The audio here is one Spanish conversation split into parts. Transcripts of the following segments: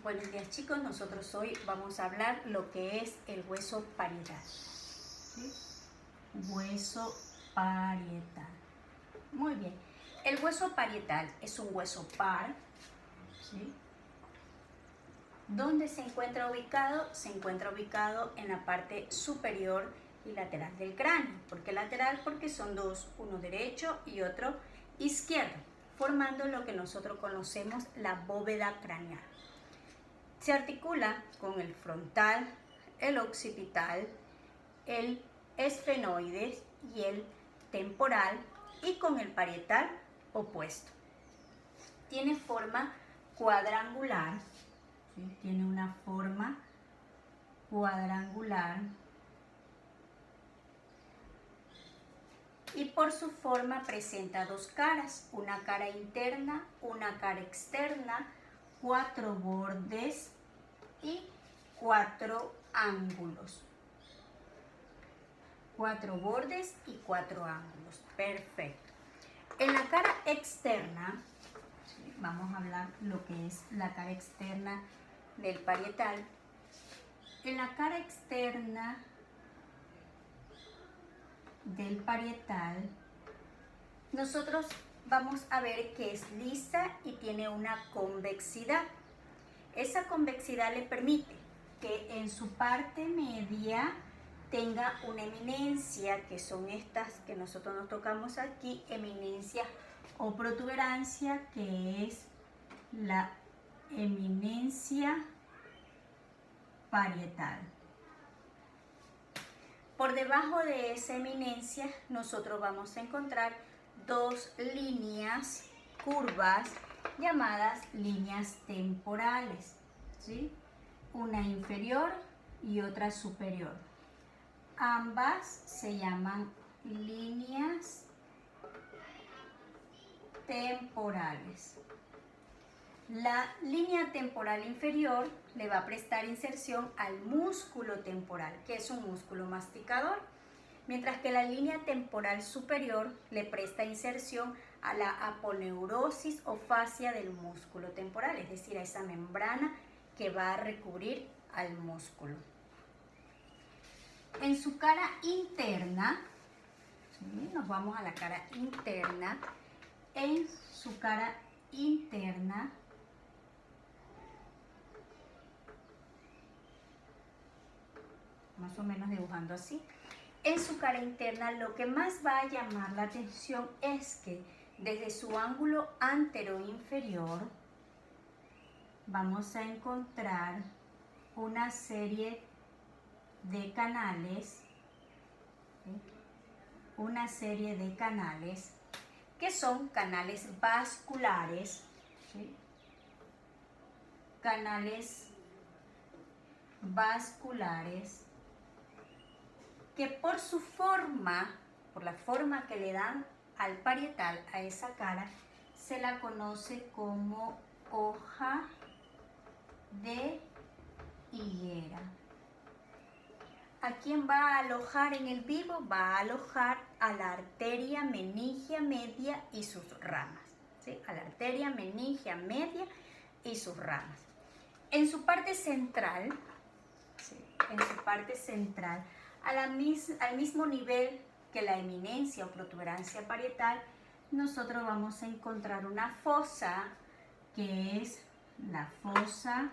Buenos días chicos, nosotros hoy vamos a hablar lo que es el hueso parietal. ¿Sí? Hueso parietal. Muy bien. El hueso parietal es un hueso par. ¿Sí? ¿Dónde se encuentra ubicado? Se encuentra ubicado en la parte superior y lateral del cráneo. ¿Por qué lateral? Porque son dos, uno derecho y otro izquierdo, formando lo que nosotros conocemos la bóveda craneal. Se articula con el frontal, el occipital, el esfenoides y el temporal y con el parietal opuesto. Tiene forma cuadrangular, ¿sí? Tiene una forma cuadrangular y por su forma presenta dos caras, una cara interna, una cara externa, 4 bordes y 4 ángulos. 4 bordes y 4 ángulos. Perfecto. En la cara externa, ¿sí? Vamos a hablar lo que es la cara externa del parietal. En la cara externa del parietal, nosotros vamos a ver que es lisa y tiene una convexidad. Esa convexidad le permite que en su parte media tenga una eminencia, que son estas que nosotros nos tocamos aquí, eminencia o protuberancia, que es la eminencia parietal. Por debajo de esa eminencia nosotros vamos a encontrar dos líneas curvas llamadas líneas temporales, ¿sí? Una inferior y otra superior. Ambas se llaman líneas temporales. La línea temporal inferior le va a prestar inserción al músculo temporal, que es un músculo masticador, mientras que la línea temporal superior le presta inserción a la aponeurosis o fascia del músculo temporal, es decir, a esa membrana que va a recubrir al músculo. En su cara interna, ¿sí? Nos vamos a la cara interna. En su cara interna, más o menos dibujando así, en su cara interna lo que más va a llamar la atención es que desde su ángulo anteroinferior vamos a encontrar una serie de canales, ¿sí? Una serie de canales que son canales vasculares, ¿sí? Canales vasculares que por su forma, por la forma que le dan al parietal, a esa cara, se la conoce como hoja de higuera. ¿A quién va a alojar en el vivo? Va a alojar a la arteria meningia media y sus ramas, ¿sí? A la arteria meningia media y sus ramas. En su parte central, ¿sí? En su parte central, al mismo nivel que la eminencia o protuberancia parietal, nosotros vamos a encontrar una fosa que es la fosa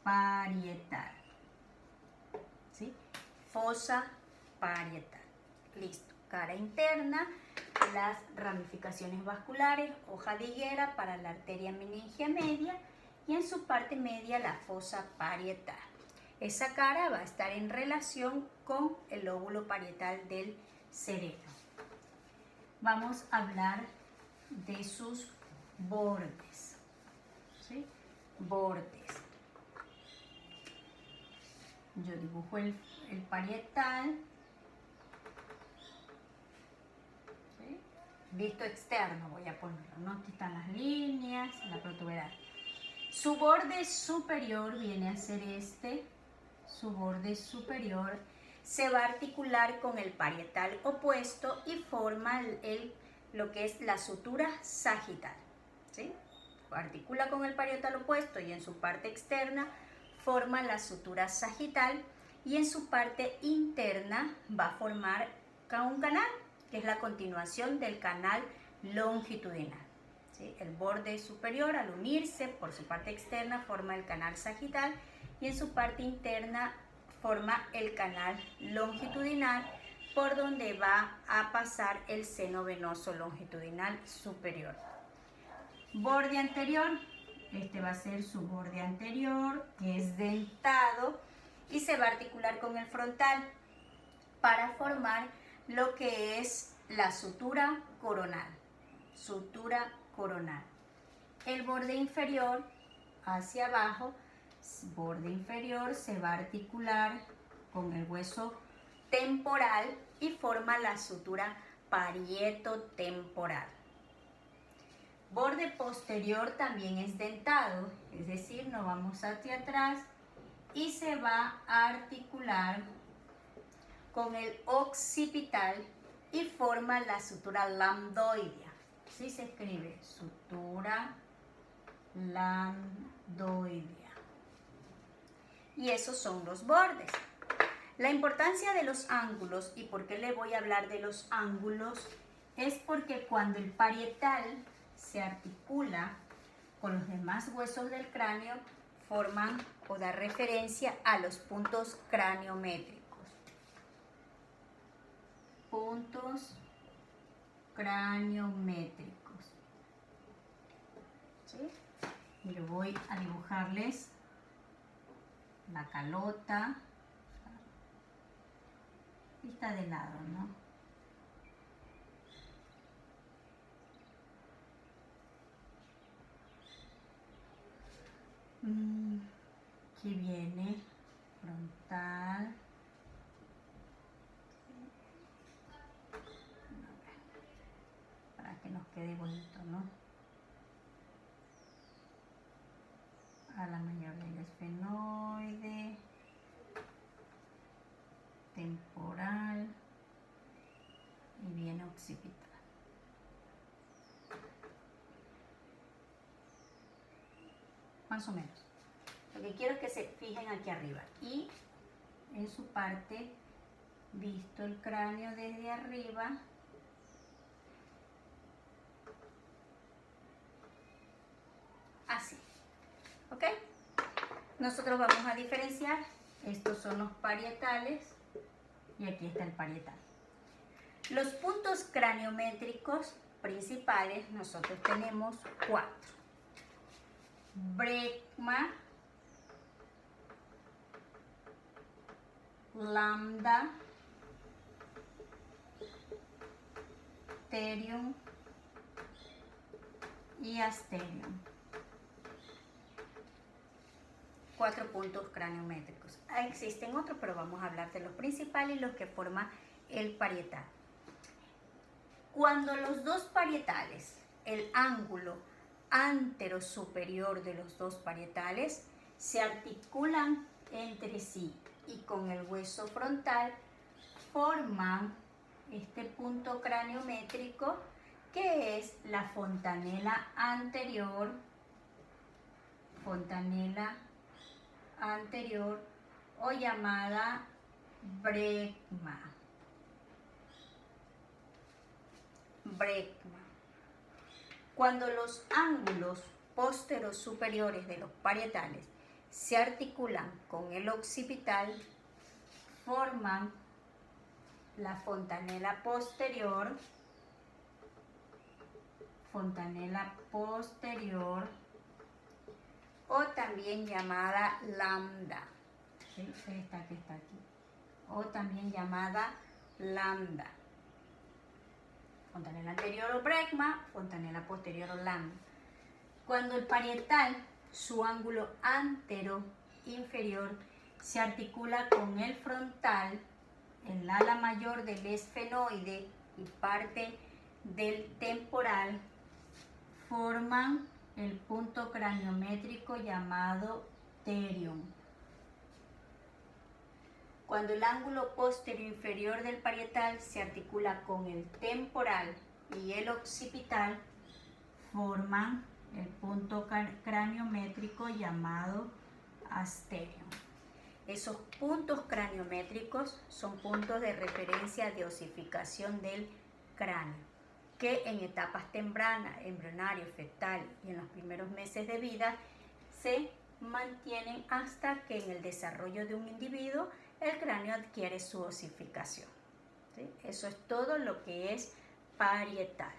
parietal. ¿Sí? Fosa parietal. Listo. Cara interna, las ramificaciones vasculares, hoja de higuera para la arteria meningia media y en su parte media la fosa parietal. Esa cara va a estar en relación con el lóbulo parietal del cerebro. Vamos a hablar de sus bordes, ¿sí? Bordes. Yo dibujo el parietal, ¿sí? Visto externo voy a ponerlo, ¿no? Aquí están las líneas, la protuberancia. Su borde superior viene a ser este. Su borde superior se va a articular con el parietal opuesto y forma lo que es la sutura sagital, ¿sí? articula con el parietal opuesto y en su parte externa forma la sutura sagital y en su parte interna va a formar un canal, que es la continuación del canal longitudinal. ¿Sí? El borde superior, al unirse por su parte externa, forma el canal sagital y en su parte interna forma el canal longitudinal por donde va a pasar el seno venoso longitudinal superior. Borde anterior, este va a ser su borde anterior, que es dentado y se va a articular con el frontal para formar lo que es la sutura coronal. Sutura coronal. El borde inferior hacia abajo, borde inferior, se va a articular con el hueso temporal y forma la sutura parietotemporal. Borde posterior también es dentado, es decir, nos vamos hacia atrás y se va a articular con el occipital y forma la sutura lambdoidea. Así se escribe, sutura lambdoidea. Y esos son los bordes. La importancia de los ángulos, y por qué le voy a hablar de los ángulos, es porque cuando el parietal se articula con los demás huesos del cráneo, forman o da referencia a los puntos craniométricos. Puntos craniométricos. ¿Sí? Yo voy a dibujarles la calota. Y está de lado, ¿no? Aquí viene frontal. Para que nos quede bonito, ¿no? Ala mayor del esfenoide, temporal y viene occipital. Más o menos. Lo que quiero es que se fijen aquí arriba y en su parte, visto el cráneo desde arriba, así. ¿Ok? Nosotros vamos a diferenciar. Estos son los parietales y aquí está el parietal. Los puntos craniométricos principales nosotros tenemos 4. Brecma, lambda, pterium y asterium. 4 puntos craniométricos. Existen otros, pero vamos a hablar de los principales y los que forman el parietal. Cuando los dos parietales, el ángulo antero superior de los dos parietales, se articulan entre sí y con el hueso frontal, forman este punto craniométrico que es la fontanela anterior o llamada brecma. Cuando los ángulos pósteros superiores de los parietales se articulan con el occipital, forman la fontanela posterior o también llamada lambda. ¿Sí? Esta que está aquí. O también llamada lambda. Fontanela anterior o brecma, fontanela posterior o lambda. Cuando el parietal, su ángulo antero inferior, se articula con el frontal, el ala mayor del esfenoide y parte del temporal, forman el punto craniométrico llamado pterium. Cuando el ángulo posterior inferior del parietal se articula con el temporal y el occipital, forman el punto craniométrico llamado asterion. Esos puntos craniométricos son puntos de referencia de osificación del cráneo, que en etapas tempranas, embrionario, fetal y en los primeros meses de vida, se mantienen hasta que en el desarrollo de un individuo el cráneo adquiere su osificación. ¿Sí? Eso es todo lo que es parietal.